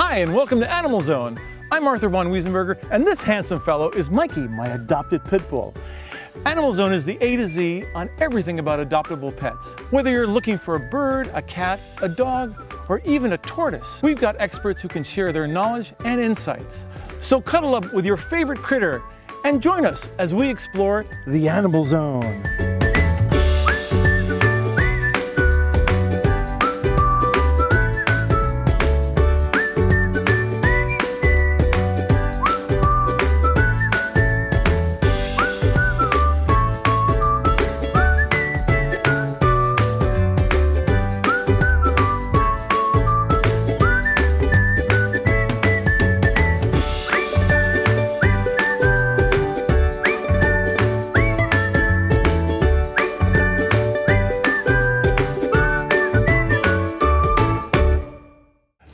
Hi, and welcome to AnimalZone. I'm Arthur von Wiesenberger, and this handsome fellow is Mikey, my adopted pit bull. AnimalZone is the A to Z on everything about adoptable pets. Whether you're looking for a bird, a cat, a dog, or even a tortoise, we've got experts who can share their knowledge and insights. So cuddle up with your favorite critter and join us as we explore the AnimalZone.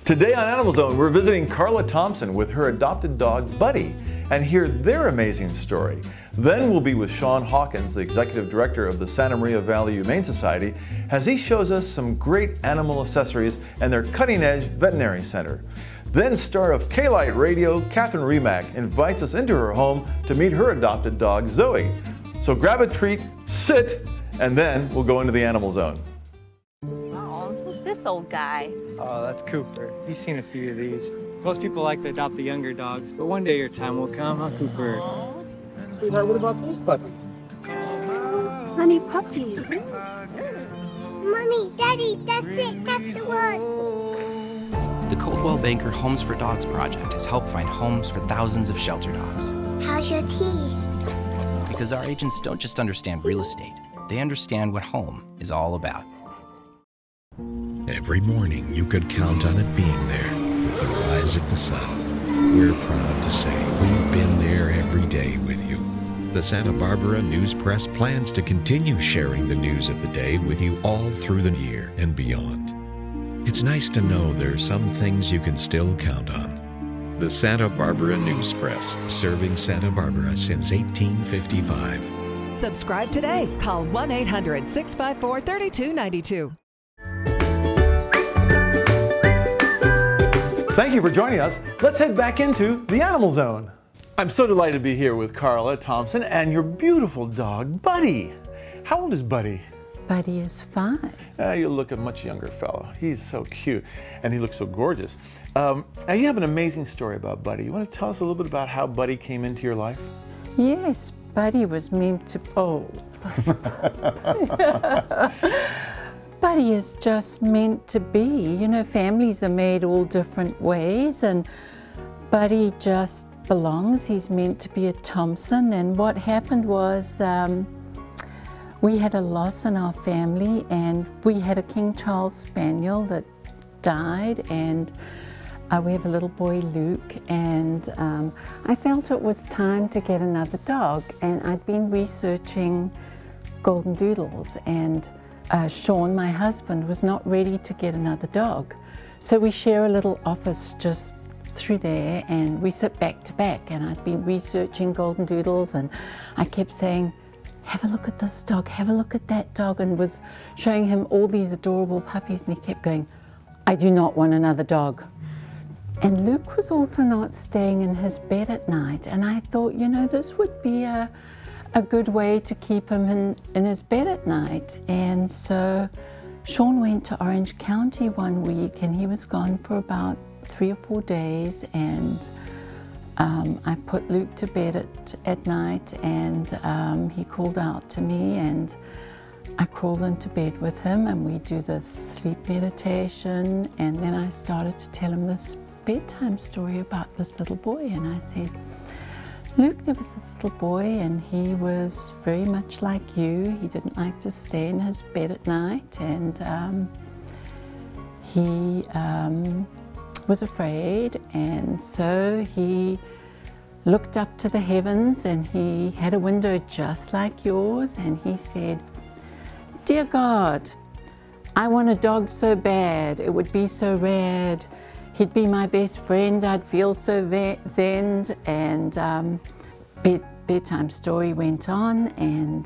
Today on AnimalZone, we're visiting Carla Tomson with her adopted dog, Buddy, and hear their amazing story. Then we'll be with Sean Hawkins, the Executive Director of the Santa Maria Valley Humane Society, as he shows us some great animal accessories and their cutting-edge veterinary center. Then star of K-Lite Radio, Catherine Remak, invites us into her home to meet her adopted dog, Zoey. So grab a treat, sit, and then we'll go into the AnimalZone. Oh, who's this old guy? Oh, that's Cooper. He's seen a few of these. Most people like to adopt the younger dogs, but one day your time will come, huh, Cooper? Sweetheart, what about these puppies? Honey puppies. Mommy, Daddy, that's it, that's the one. The Coldwell Banker Homes for Dogs project has helped find homes for thousands of shelter dogs. How's your tea? Because our agents don't just understand real estate, they understand what home is all about. Every morning you could count on it being there with the rise of the sun. We're proud to say we've been there every day with you. The Santa Barbara News Press plans to continue sharing the news of the day with you all through the year and beyond. It's nice to know there are some things you can still count on. The Santa Barbara News Press, serving Santa Barbara since 1855. Subscribe today. Call 1-800-654-3292. Thank you for joining us. Let's head back into the AnimalZone. I'm so delighted to be here with Carla Tomson and your beautiful dog, Buddy. How old is Buddy? Buddy is 5. You look a much younger fellow. He's so cute, and he looks so gorgeous. Now you have an amazing story about Buddy. You want to tell us a little bit about how Buddy came into your life? Yes, Buddy was meant to... Oh. Buddy is just meant to be. You know, families are made all different ways, and Buddy just belongs. He's meant to be a Tomson, and what happened was we had a loss in our family, and we had a King Charles Spaniel that died, and we have a little boy, Luke, and I felt it was time to get another dog, and I'd been researching golden doodles, and Sean, my husband, was not ready to get another dog. So we share a little office just through there, and we sit back to back, and I'd been researching golden doodles, and I kept saying, have a look at this dog, have a look at that dog, and was showing him all these adorable puppies, and he kept going, I do not want another dog. And Luke was also not staying in his bed at night, and I thought, you know, this would be a good way to keep him in his bed at night. And so Sean went to Orange County one week, and he was gone for about 3 or 4 days, and I put Luke to bed at night, and he called out to me, and I crawled into bed with him, and we do this sleep meditation, and then I started to tell him this bedtime story about this little boy, and I said, Luke, there was this little boy, and he was very much like you. He didn't like to stay in his bed at night, and he was afraid, and so he looked up to the heavens, and he had a window just like yours, and he said, Dear God, I want a dog so bad, it would be so rad. He'd be my best friend, I'd feel so zen, and bedtime story went on, and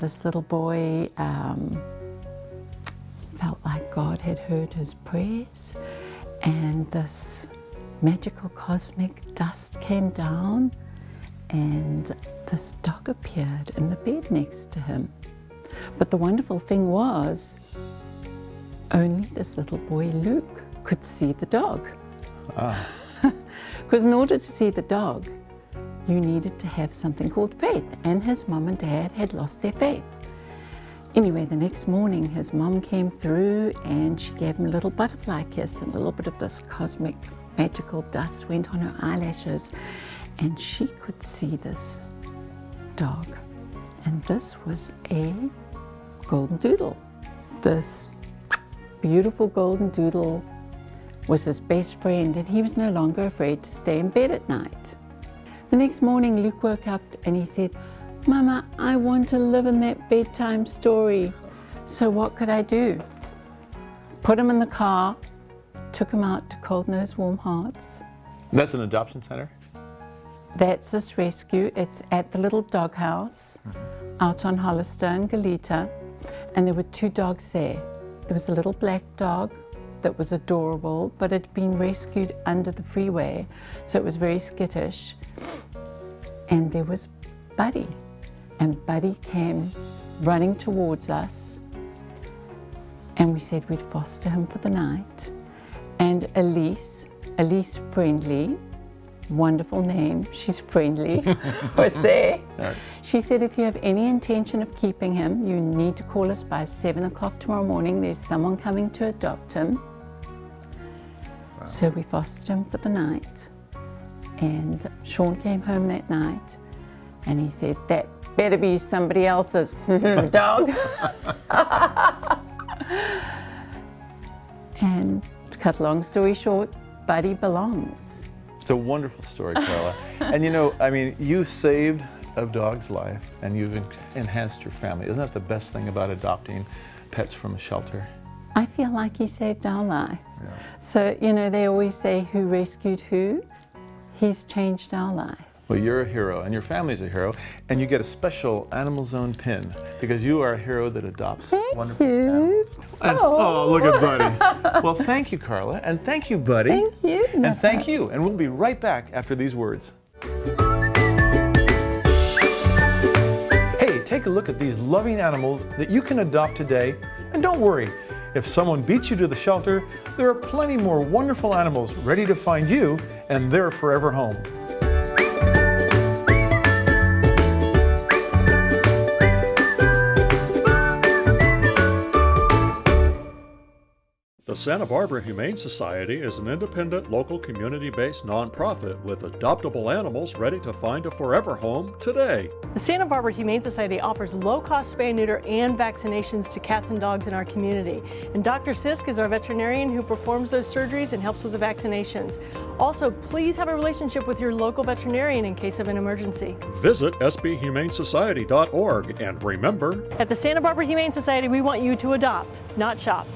this little boy felt like God had heard his prayers, and this magical cosmic dust came down, and this dog appeared in the bed next to him. But the wonderful thing was, only this little boy Luke could see the dog. Because in order to see the dog, you needed to have something called faith, and his mum and dad had lost their faith. Anyway, the next morning his mum came through and she gave him a little butterfly kiss, and a little bit of this cosmic magical dust went on her eyelashes, and she could see this dog. And this was a golden doodle. This beautiful golden doodle was his best friend, and he was no longer afraid to stay in bed at night. The next morning Luke woke up and he said, "Mama, I want to live in that bedtime story." So what could I do? Put him in the car, took him out to Cold Nose Warm Hearts. That's an adoption center? That's this rescue. It's at the little dog house out on Hollister and Galita, and there were 2 dogs there. There was a little black dog that was adorable, but it had been rescued under the freeway, so it was very skittish. And there was Buddy, and Buddy came running towards us, and we said we'd foster him for the night. And Elise Friendly, wonderful name, she's friendly, was there. Right. She said, if you have any intention of keeping him, you need to call us by 7 o'clock tomorrow morning. There's someone coming to adopt him. Wow. So we fostered him for the night, and Sean came home that night, and he said, that better be somebody else's dog. And to cut a long story short, Buddy belongs. It's a wonderful story, Carla. And you know, I mean, you saved a dog's life and you've enhanced your family. Isn't that the best thing about adopting pets from a shelter? I feel like he saved our life. Yeah. So, you know, they always say who rescued who. He's changed our life. Well, you're a hero, and your family's a hero, and you get a special AnimalZone pin because you are a hero that adopts wonderful animals. And, oh, look at Buddy. Well, thank you, Carla, and thank you, Buddy. Thank you. And thank you, and we'll be right back after these words. Hey, take a look at these loving animals that you can adopt today, and don't worry, if someone beats you to the shelter, there are plenty more wonderful animals ready to find you and their forever home. The Santa Barbara Humane Society is an independent, local, community-based nonprofit with adoptable animals ready to find a forever home today. The Santa Barbara Humane Society offers low-cost spay, neuter, and vaccinations to cats and dogs in our community. And Dr. Sisk is our veterinarian who performs those surgeries and helps with the vaccinations. Also, please have a relationship with your local veterinarian in case of an emergency. Visit sbhumanesociety.org and remember, at the Santa Barbara Humane Society, we want you to adopt, not shop.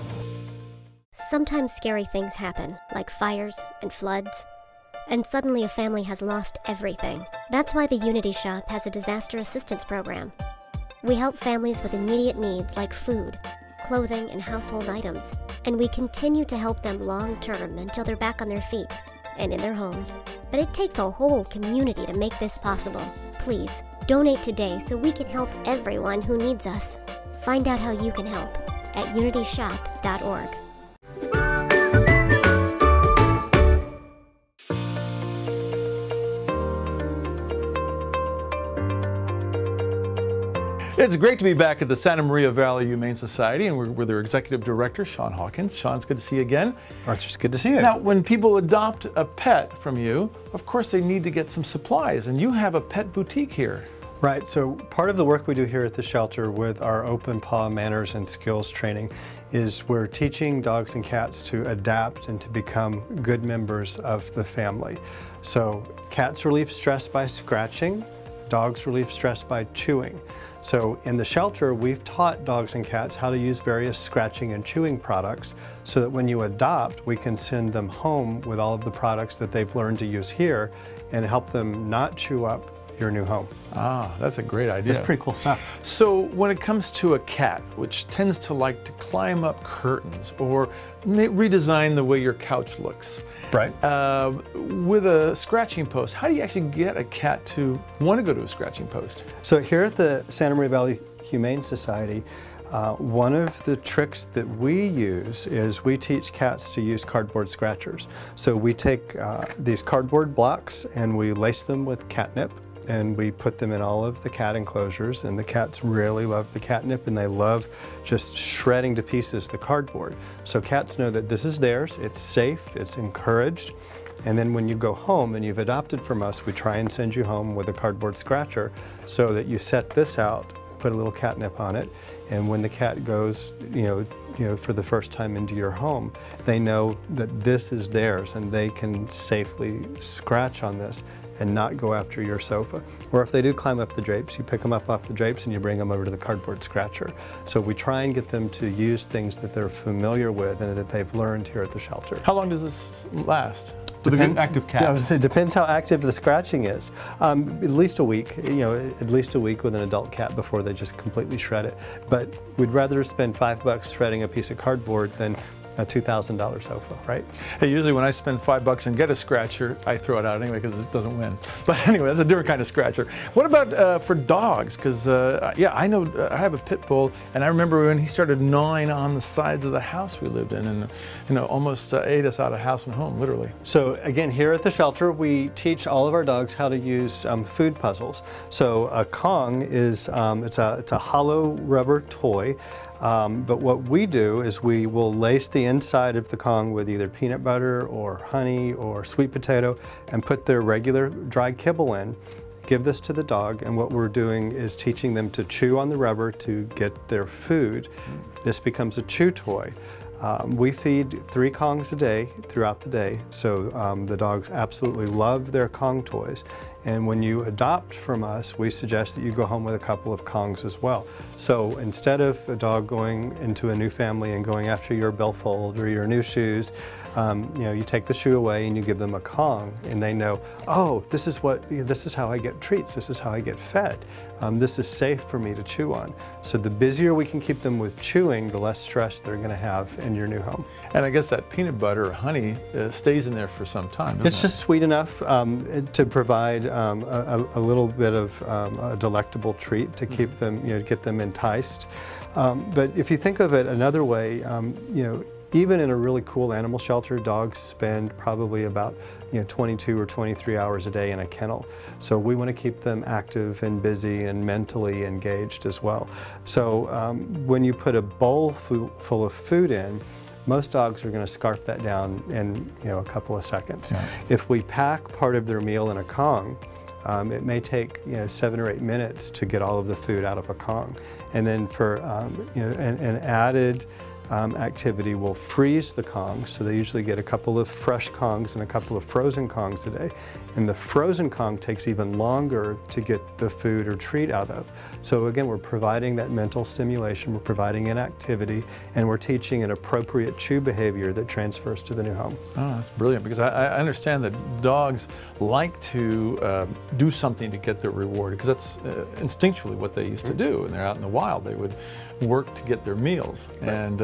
Sometimes scary things happen, like fires and floods, and suddenly a family has lost everything. That's why the Unity Shop has a disaster assistance program. We help families with immediate needs like food, clothing, and household items, and we continue to help them long-term until they're back on their feet and in their homes. But it takes a whole community to make this possible. Please, donate today so we can help everyone who needs us. Find out how you can help at unityshop.org. It's great to be back at the Santa Maria Valley Humane Society, and we're with their executive director, Sean Hawkins. Sean, it's good to see you again. Arthur, it's good to see you. Now, when people adopt a pet from you, of course they need to get some supplies, and you have a pet boutique here. Right, so part of the work we do here at the shelter with our open paw manners and skills training is we're teaching dogs and cats to adapt and to become good members of the family. So cats relieve stress by scratching, dogs relieve stress by chewing. So in the shelter, we've taught dogs and cats how to use various scratching and chewing products so that when you adopt, we can send them home with all of the products that they've learned to use here and help them not chew up your new home. Ah, that's a great idea. It's pretty cool stuff. So when it comes to a cat, which tends to like to climb up curtains or redesign the way your couch looks, right? With a scratching post, how do you actually get a cat to want to go to a scratching post? So here at the Santa Maria Valley Humane Society, one of the tricks that we use is we teach cats to use cardboard scratchers. So we take these cardboard blocks and we lace them with catnip, and we put them in all of the cat enclosures, and the cats really love the catnip, and they love just shredding to pieces the cardboard. So cats know that this is theirs, it's safe, it's encouraged, and then when you go home and you've adopted from us, we try and send you home with a cardboard scratcher so that you set this out, put a little catnip on it, and when the cat goes, you know, for the first time into your home, they know that this is theirs and they can safely scratch on this and not go after your sofa. Or if they do climb up the drapes, you pick them up off the drapes and you bring them over to the cardboard scratcher. So we try and get them to use things that they're familiar with and that they've learned here at the shelter. How long does this last? With an active cat? It depends how active the scratching is. At least a week, you know, at least a week with an adult cat before they just completely shred it. But we'd rather spend $5 shredding a piece of cardboard than a $2,000 sofa, right? Hey, usually when I spend $5 and get a scratcher, I throw it out anyway because it doesn't win. But anyway, that's a different kind of scratcher. What about for dogs? Because yeah, I know I have a pit bull, and I remember when he started gnawing on the sides of the house we lived in, and you know, almost ate us out of house and home, literally. So again, here at the shelter, we teach all of our dogs how to use food puzzles. So a Kong is it's a hollow rubber toy. But what we do is we will lace the inside of the Kong with either peanut butter or honey or sweet potato and put their regular dry kibble in, give this to the dog, and what we're doing is teaching them to chew on the rubber to get their food. This becomes a chew toy. We feed 3 Kongs a day throughout the day, so the dogs absolutely love their Kong toys. And when you adopt from us, we suggest that you go home with a couple of Kongs as well. So instead of a dog going into a new family and going after your billfold or your new shoes, you know, you take the shoe away and you give them a Kong, and they know, oh, this is how I get treats, this is how I get fed. This is safe for me to chew on. So the busier we can keep them with chewing, the less stress they're going to have in your new home. And I guess that peanut butter or honey stays in there for some time, doesn't It's just sweet enough to provide a little bit of a delectable treat to keep them, you know, get them enticed. But if you think of it another way, you know, even in a really cool animal shelter, dogs spend probably about 22 or 23 hours a day in a kennel. So we want to keep them active and busy and mentally engaged as well. So when you put a bowl full of food in, most dogs are going to scarf that down in a couple of seconds. Yeah. If we pack part of their meal in a Kong, it may take 7 or 8 minutes to get all of the food out of a Kong. And then for an added activity, will freeze the Kongs, so they usually get a couple of fresh Kongs and a couple of frozen Kongs a day. And the frozen Kong takes even longer to get the food or treat out of. So again, we're providing that mental stimulation, we're providing an activity, and we're teaching an appropriate chew behavior that transfers to the new home. Oh, that's brilliant, because I understand that dogs like to do something to get their reward, because that's instinctually what they used to do. When they're out in the wild, they would work to get their meals. Right. And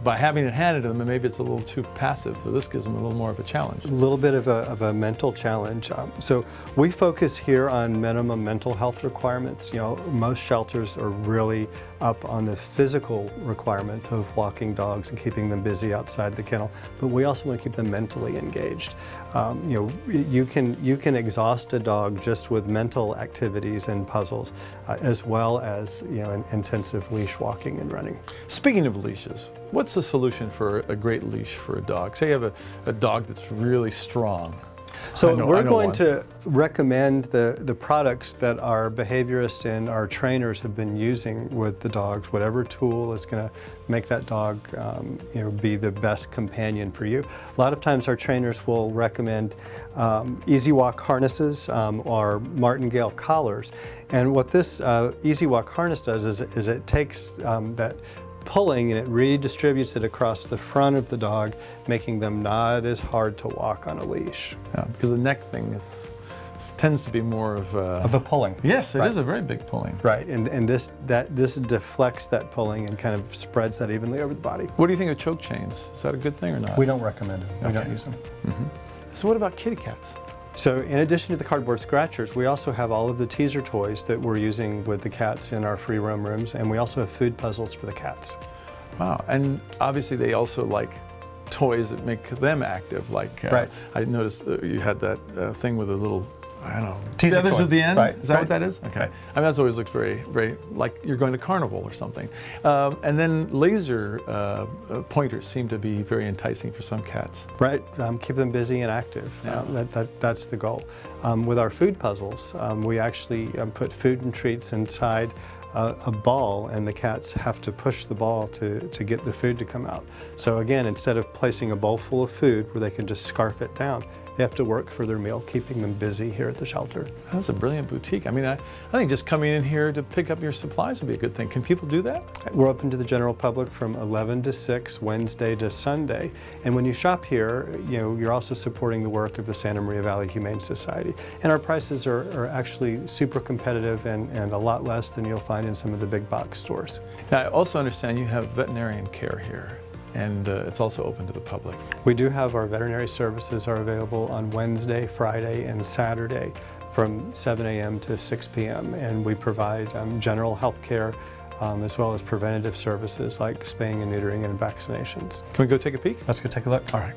by having it handed to them, maybe it's a little too passive, so this gives them a little more of a challenge. A little bit of a mental challenge. So we focus here on minimum mental health requirements. Most shelters are really up on the physical requirements of walking dogs and keeping them busy outside the kennel, but we also want to keep them mentally engaged. You can exhaust a dog just with mental activities and puzzles, as well as intensive leash walking and running. Speaking of leashes, what's the solution for a great leash for a dog? Say you have a dog that's really strong. So we're going to recommend the products that our behaviorists and our trainers have been using with the dogs, whatever tool is going to make that dog be the best companion for you. A lot of times our trainers will recommend Easy Walk harnesses or martingale collars. And what this Easy Walk harness does is it takes that pulling and it redistributes it across the front of the dog, making them not as hard to walk on a leash. Yeah, because the neck thing is tends to be more of a pulling. Yes, it right. is a very big pulling. Right, and this deflects that pulling and kind of spreads that evenly over the body. What do you think of choke chains? Is that a good thing or not? We don't recommend it. We don't use them. So what about kitty cats? So in addition to the cardboard scratchers, we also have all of the teaser toys that we're using with the cats in our free roam rooms, and we also have food puzzles for the cats. Wow, and obviously they also like toys that make them active, like right. I noticed you had that thing with a little, I don't know, teaser feathers toy. at the end? Right. Is that what that is? Okay. I mean, that's always looks very, very, like you're going to carnival or something. And then laser pointers seem to be very enticing for some cats. Right, keep them busy and active. Yeah. That's the goal. With our food puzzles, we actually put food and treats inside a ball, and the cats have to push the ball to get the food to come out. So again, instead of placing a bowl full of food where they can just scarf it down, they have to work for their meal, keeping them busy here at the shelter. That's a brilliant boutique. I mean, I think just coming in here to pick up your supplies would be a good thing. Can people do that? We're open to the general public from 11 to 6, Wednesday to Sunday. And when you shop here, you're also supporting the work of the Santa Maria Valley Humane Society. And our prices are actually super competitive and a lot less than you'll find in some of the big box stores. Now, I also understand you have veterinarian care here, and it's also open to the public. We do have our veterinary services are available on Wednesday, Friday, and Saturday from 7 a.m. to 6 p.m. And we provide general health care as well as preventative services like spaying and neutering and vaccinations. Can we go take a peek? Let's go take a look. All right.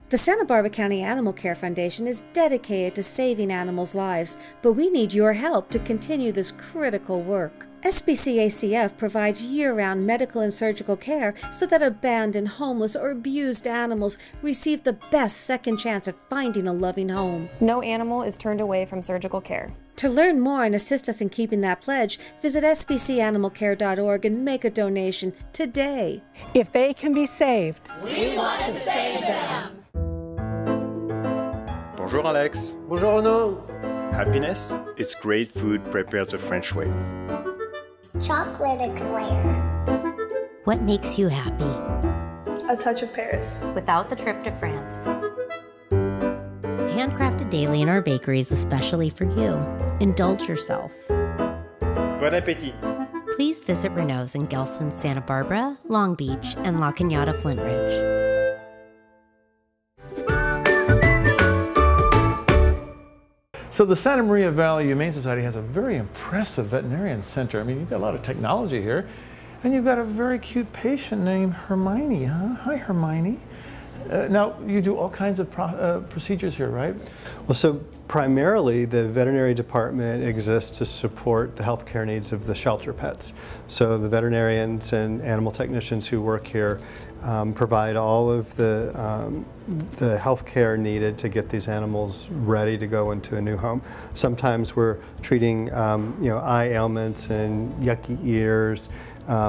The Santa Barbara County Animal Care Foundation is dedicated to saving animals' lives, but we need your help to continue this critical work. SBCACF provides year-round medical and surgical care so that abandoned, homeless, or abused animals receive the best second chance at finding a loving home. No animal is turned away from surgical care. To learn more and assist us in keeping that pledge, visit sbcanimalcare.org and make a donation today. If they can be saved, we want to save them. Bonjour Alex. Bonjour Renaud. Happiness? It's great food prepared the French way. Chocolate eclair. What makes you happy? A touch of Paris. Without the trip to France. Handcrafted daily in our bakeries especially for you. Indulge yourself. Bon appétit. Please visit Renaud's in Gelston, Santa Barbara, Long Beach, and La Cañada, Flint Ridge. So the Santa Maria Valley Humane Society has a very impressive veterinarian center. I mean, you've got a lot of technology here, and you've got a very cute patient named Hermione, huh? Hi, Hermione. Now, you do all kinds of procedures here, right? Well, so primarily the veterinary department exists to support the healthcare needs of the shelter pets. So the veterinarians and animal technicians who work here provide all of the health care needed to get these animals ready to go into a new home. Sometimes we're treating eye ailments and yucky ears,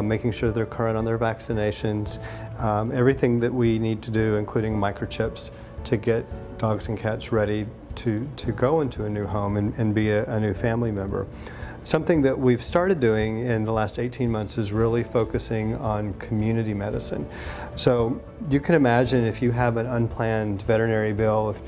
making sure they're current on their vaccinations, everything that we need to do, including microchips, to get dogs and cats ready to go into a new home and be a new family member. Something that we've started doing in the last 18 months is really focusing on community medicine. So you can imagine if you have an unplanned veterinary bill, if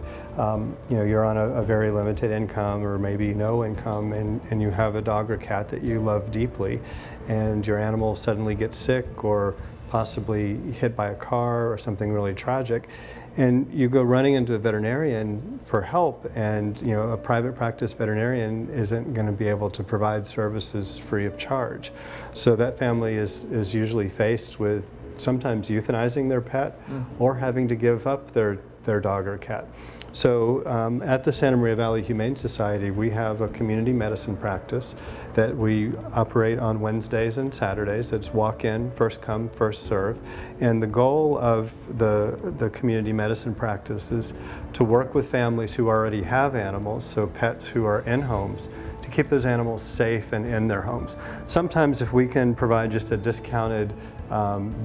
you're on a very limited income or maybe no income, and you have a dog or cat that you love deeply, and your animal suddenly gets sick or possibly hit by a car or something really tragic, and you go running into a veterinarian for help, and a private practice veterinarian isn't going to be able to provide services free of charge. So that family is usually faced with sometimes euthanizing their pet or having to give up their dog or cat. So at the Santa Maria Valley Humane Society, we have a community medicine practice that we operate on Wednesdays and Saturdays. It's walk-in, first come, first serve. And the goal of the community medicine practice is to work with families who already have animals, so pets who are in homes, to keep those animals safe and in their homes. Sometimes if we can provide just a discounted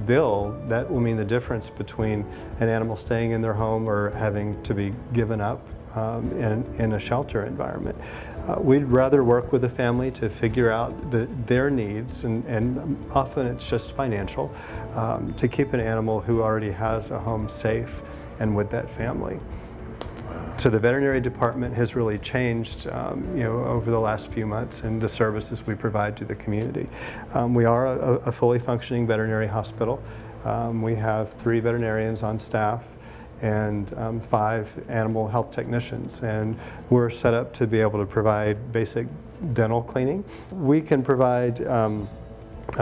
bill, that will mean the difference between an animal staying in their home or having to be given up in a shelter environment. We'd rather work with a family to figure out their needs, and often it's just financial, to keep an animal who already has a home safe and with that family. So the veterinary department has really changed over the last few months in the services we provide to the community. We are a fully functioning veterinary hospital. We have 3 veterinarians on staff and 5 animal health technicians, and we're set up to be able to provide basic dental cleaning. We can provide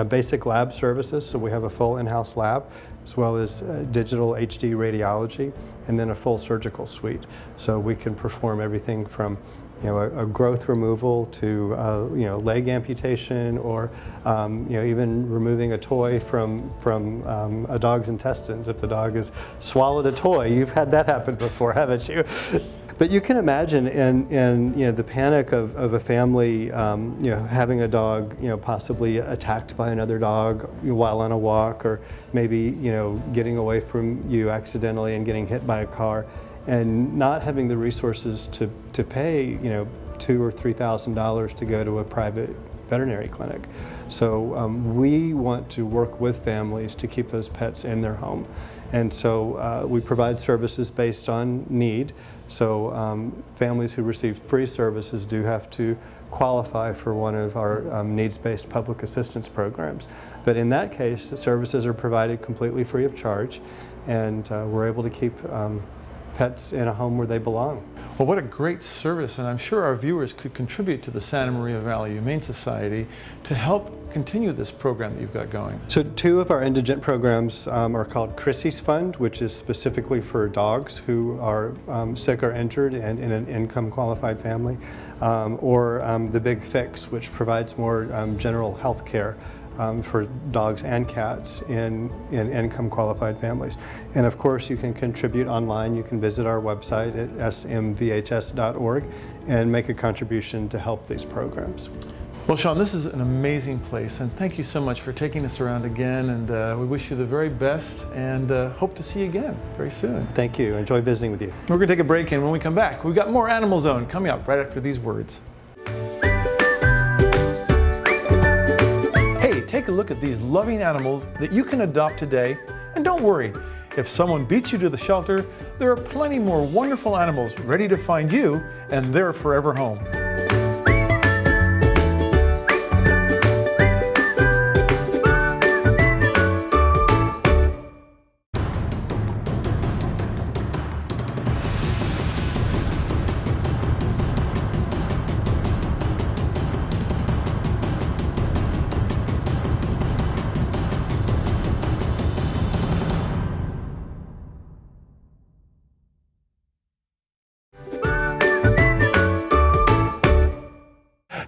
basic lab services, so we have a full in-house lab, as well as digital HD radiology, and then a full surgical suite. So we can perform everything from a growth removal to leg amputation, or even removing a toy from a dog's intestines. If the dog has swallowed a toy, you've had that happen before, haven't you? But you can imagine in the panic of a family, having a dog, possibly attacked by another dog while on a walk, or maybe getting away from you accidentally and getting hit by a car, and not having the resources to pay $2,000 or $3,000 to go to a private veterinary clinic. So we want to work with families to keep those pets in their home. And so we provide services based on need. So families who receive free services do have to qualify for one of our needs-based public assistance programs. But in that case, the services are provided completely free of charge, and we're able to keep pets in a home where they belong. Well, what a great service, and I'm sure our viewers could contribute to the Santa Maria Valley Humane Society to help continue this program that you've got going. So 2 of our indigent programs are called Chrissy's Fund, which is specifically for dogs who are sick or injured and in an income qualified family, or the Big Fix, which provides more general health care for dogs and cats in income qualified families. And of course, you can contribute online. You can visit our website at smvhs.org and make a contribution to help these programs. Well, Sean, this is an amazing place, and thank you so much for taking us around again, and we wish you the very best, and hope to see you again very soon. Thank you. Enjoy visiting with you. We're going to take a break, and when we come back, we've got more Animal Zone coming up right after these words. Take a look at these loving animals that you can adopt today, and don't worry, if someone beats you to the shelter, there are plenty more wonderful animals ready to find you and their forever home.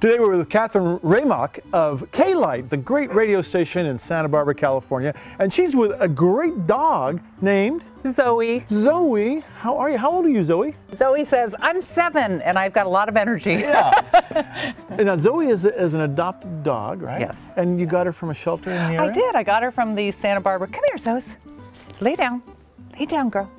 Today we're with Catherine Remak of K-Lite, the great radio station in Santa Barbara, California, and she's with a great dog named Zoey. Zoey, how are you? How old are you, Zoey? Zoey says, I'm 7 and I've got a lot of energy. Yeah. And now Zoey is an adopted dog, right? Yes. And you got her from a shelter in the area? I did. I got her from the Santa Barbara. Come here, Zoes. Lay down. Lay down, girl.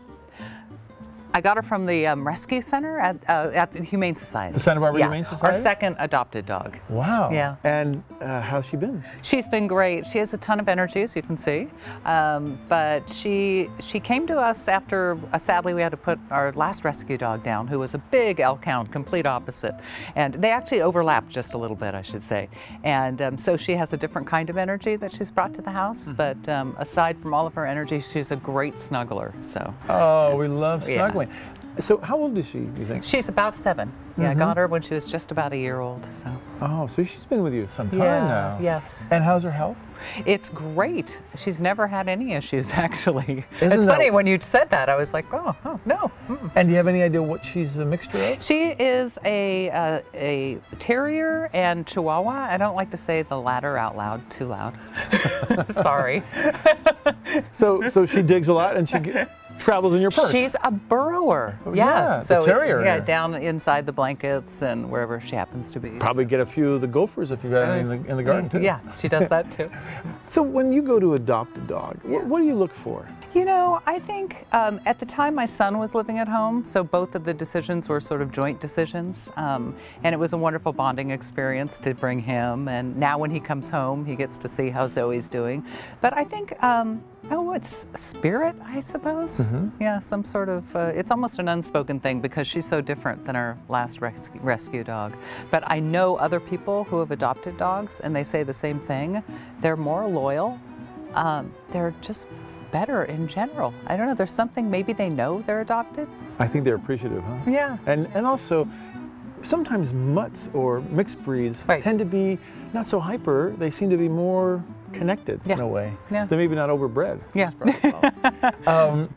I got her from the rescue center at the Humane Society. The Santa Barbara Humane Society? Our second adopted dog. Wow. Yeah. And how's she been? She's been great. She has a ton of energy, as you can see. But she came to us after, sadly, we had to put our last rescue dog down, who was a big L count, complete opposite. And they actually overlapped just a little bit, I should say. And so she has a different kind of energy that she's brought to the house. But aside from all of her energy, she's a great snuggler. So. Oh, we love snuggling. Yeah. So how old is she, do you think? She's about 7. Yeah, I got her when she was just about a year old. So. Oh, so she's been with you some time now. Yes. And how's her health? It's great. She's never had any issues, actually. It's funny, when you said that, I was like, oh no. And do you have any idea what she's a mixture of? She is a terrier and Chihuahua. I don't like to say the latter out loud, too loud. Sorry. So she digs a lot and she travels in your purse. She's a burrower. Oh, yeah, so the terrier. Yeah, down inside the blankets and wherever she happens to be. Probably get a few of the gophers if you've got any in the garden too. Yeah, she does that too. So when you go to adopt a dog, what do you look for? You know, I think at the time my son was living at home, so both of the decisions were sort of joint decisions, and it was a wonderful bonding experience to bring him, and now when he comes home he gets to see how Zoe's doing. But I think, oh, it's spirit, I suppose? Yeah, some sort of, it's almost an unspoken thing because she's so different than our last rescue dog. But I know other people who have adopted dogs and they say the same thing. They're more loyal, they're just better in general. I don't know, there's something, maybe they know they're adopted. I think they're appreciative, huh? Yeah. And also, sometimes mutts or mixed breeds tend to be not so hyper, they seem to be more connected in a way. Yeah. They're maybe not overbred. Yeah.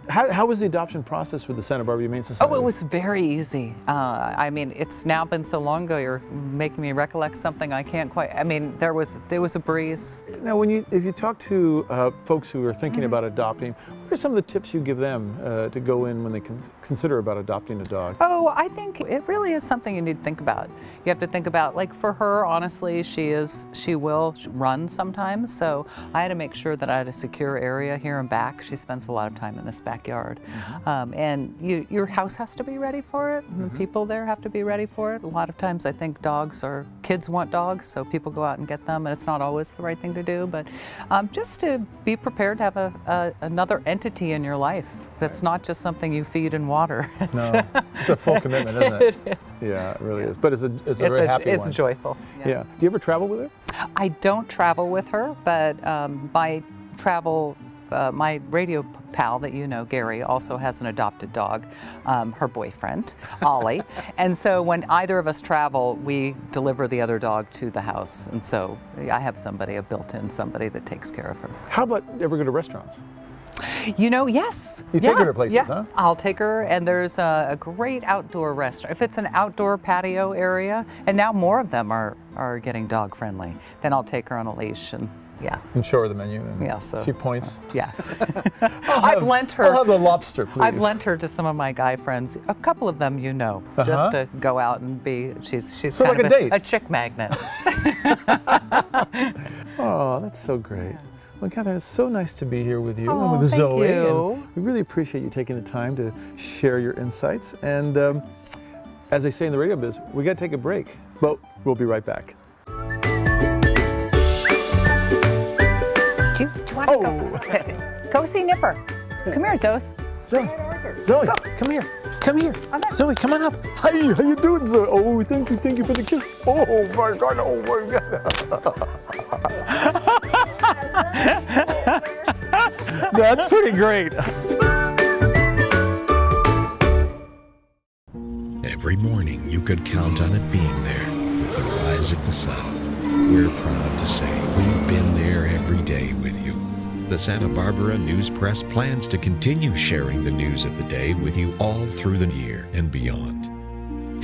How was the adoption process with the Santa Barbara Humane Society? Oh, it was very easy. I mean, it's now been so long ago, you're making me recollect something I can't quite, I mean, there was a breeze. Now, if you talk to folks who are thinking about adopting, what are some of the tips you give them to go in when they consider about adopting a dog? Oh, I think it really is something you need to think about. You have to think about, like for her, honestly, she will run sometimes, so I had to make sure that I had a secure area here and back. She spends a lot of time in this backyard. And your house has to be ready for it, and the people there have to be ready for it. A lot of times I think kids want dogs, so people go out and get them, and it's not always the right thing to do, but just to be prepared to have another entity in your life that's not just something you feed and water. No, it's a full commitment, isn't it? It is. Yeah, it really is. But it's a very happy one. It's joyful. Yeah. Do you ever travel with her? I don't travel with her, but my radio pal that you know, Gary, also has an adopted dog, her boyfriend, Ollie. And so when either of us travel, we deliver the other dog to the house. And so I have a built-in somebody that takes care of her. How about ever go to restaurants? You know, yes. You take her to places, yeah. huh? I'll take her, and there's a great outdoor restaurant. If it's an outdoor patio area, and now more of them are getting dog friendly, then I'll take her on a leash and And show her the menu. And yeah, so she points. Yeah. I've lent her. I'll have the lobster, please. I've lent her to some of my guy friends. A couple of them, you know, just to go out and be. She's so kind like of a date. A chick magnet. Oh, that's so great. Well, Catherine, it's so nice to be here with you and with Zoe. You. And we really appreciate you taking the time to share your insights. And as they say in the radio biz, we got to take a break, but we'll be right back. Do you want to go see Nipper? Come here, Zoe, come here. Come here. Zoe, come on up. Hi, how you doing, Zoe? Oh, thank you for the kiss. Oh my God, oh my God. That's pretty great. Every morning you could count on it being there with the rise of the sun. We're proud to say we've been there every day with you. The Santa Barbara News Press plans to continue sharing the news of the day with you all through the year and beyond.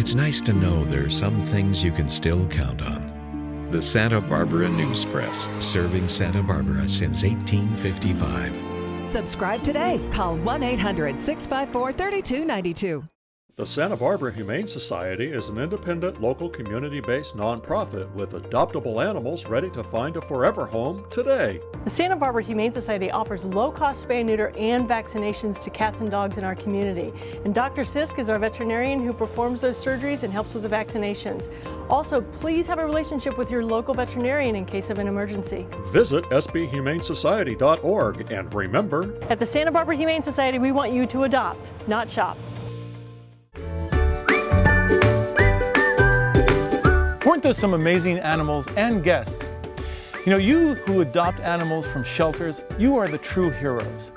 It's nice to know there are some things you can still count on. The Santa Barbara News Press, serving Santa Barbara since 1855. Subscribe today. Call 1-800-654-3292. The Santa Barbara Humane Society is an independent, local, community-based nonprofit with adoptable animals ready to find a forever home today. The Santa Barbara Humane Society offers low-cost spay, neuter, and vaccinations to cats and dogs in our community. And Dr. Sisk is our veterinarian who performs those surgeries and helps with the vaccinations. Also, please have a relationship with your local veterinarian in case of an emergency. Visit sbhumanesociety.org and remember, at the Santa Barbara Humane Society, we want you to adopt, not shop. Weren't there some amazing animals and guests? You know, you who adopt animals from shelters, you are the true heroes.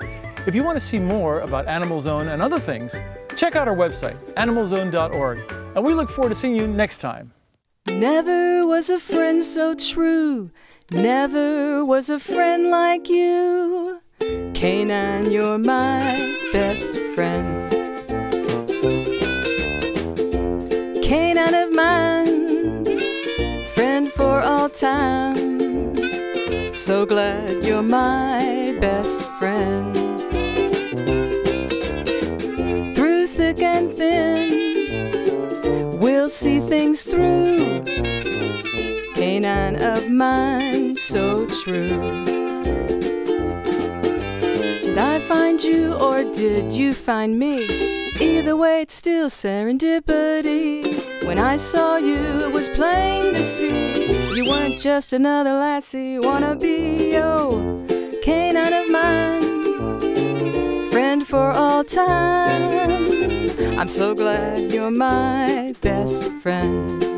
If you want to see more about AnimalZone and other things, check out our website, animalzone.org, and we look forward to seeing you next time. Never was a friend so true, never was a friend like you. Canine, you're my best friend. Canine of mine, friend for all time. So glad you're my best friend. Through thick and thin, we'll see things through. Canine of mine, so true. Did I find find you or did you find me? Either way, it's still serendipity. When I saw you, it was plain to see you weren't just another lassie wannabe. Oh, canine of mine, friend for all time. I'm so glad you're my best friend.